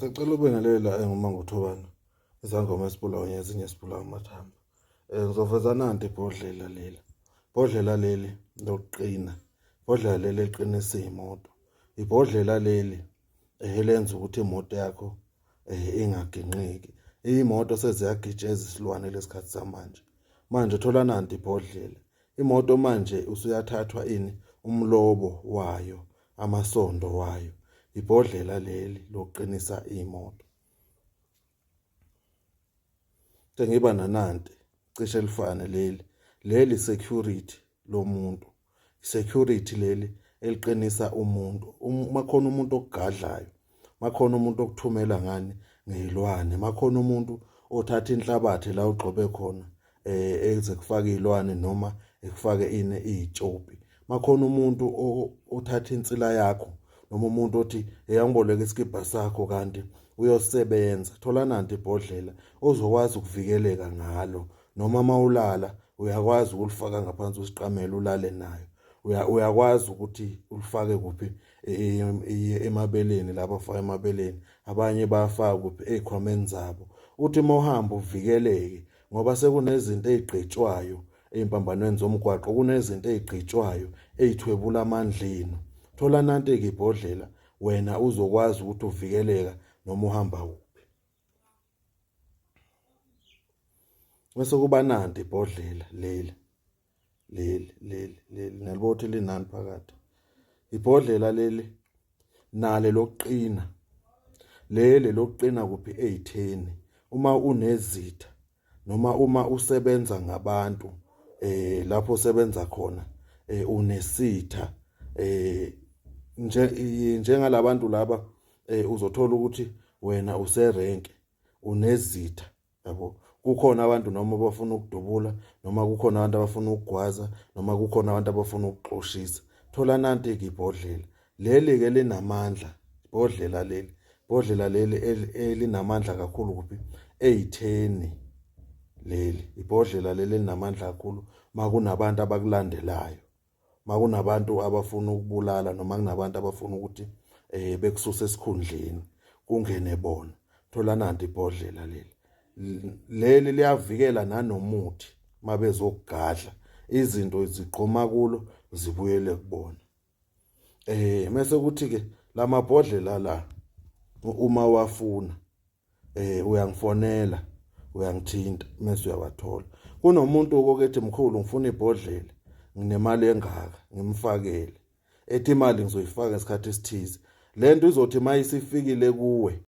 Sicela ube nalelela nguMango Thobani, izangoma esipulayo ezinye esipulayo amathambo. Ngizoveza nanti ibhodlela leli. Ibhodlela leli lokuqina. Ibhodlela leli eliqinisa iy'moto. Ibhodlela leli elenza ukuthi imoto yakho ingaginqiki. Iy'moto seziyagitsheza isilwane lesikhathi samanje. Manje thola nanti ibhodlela. Imoto manje usuyathathwa umlobo wayo, amasondo wayo. Ibhodlela leli lokuqinisa imoto. Sengiba nananti cishe elifane leli security lomuntu. Security leli eliqinisa umuntu. Makhona umuntu okugadlayo, makhona umuntu okuthumela ngani ngezilwane, makhona umuntu othatha inhlabathi la ugqobe khona eze kufaka izilwane noma ekufake iy'tshopi. Makhona umuntu othatha insila yakho noma umuntu othi eyangiboleka isikibha sakho kanti uyosebenza. Thola nanti ibhodlela ozokwazi ukuvikeleka ngalo noma mawulala uyakwazi ukulifaka ngaphansi kwesiqamelo ulale nayo. Uyakwazi ukuthi ulifake kuphi emabeleni, laba afaka emabeleni, abanye bayafaka kuphi ey'khwameni zabo. Uthi mawuhamba uvikeleke ngoba sekunezinto ey'gqitshwayo ey'mpambanweni zomgwaqo, kunezinto ey'gqitshwayo ey'thwebula amandleni. Thola nanti-ke ibhodlela wena uzokwazi ukuthi uvikeleka noma uhamba kuphi. Bese kuba nanti ibhodlela leli nalibona ukuthi linani phakathi. Ibhodlela leli nale lokuqina. Leli lokuqina kuphi ey'theni. Uma unezitha noma uma usebenza ngabantu lapho usebenza khona unesitha njengalabantu laba uzothola ukuthi wena userenke unezitha, yabo. Kukhona abantu noma abafuna ukudubula, noma kukhona abantu abafuna ukugwaza, noma kukhona abantu abafuna ukuxoshisa. Thola nanti-ke ibhodlela leli-ke linamandla. Ibhodlela leli elinamandla kakhulu kuphi ey'theni. Ibhodlela leli elinamandla kakhulu makunabantu abakulandelayo, makunabantu abafuna ukubulala noma kunabantu abafuna ukuthi bekususe esikhundleni kungene bona. Thola nanti ibhodlela leli liyavikela nanomuthi mabezokugadla, izinto zigquma kulo zibuyele kubona. Mase kuthi-ke lamabhodlela la uma wafuna uyangifonela, uyangithinta mase uyawathola. Kunomuntu okethi mkhulu ngifuna ibhodlela, nginemali engaka ngimfakele. Ethi imali ngizoyifaka ngesikhathi esithize. Le nto izothi mayisifikile kuwe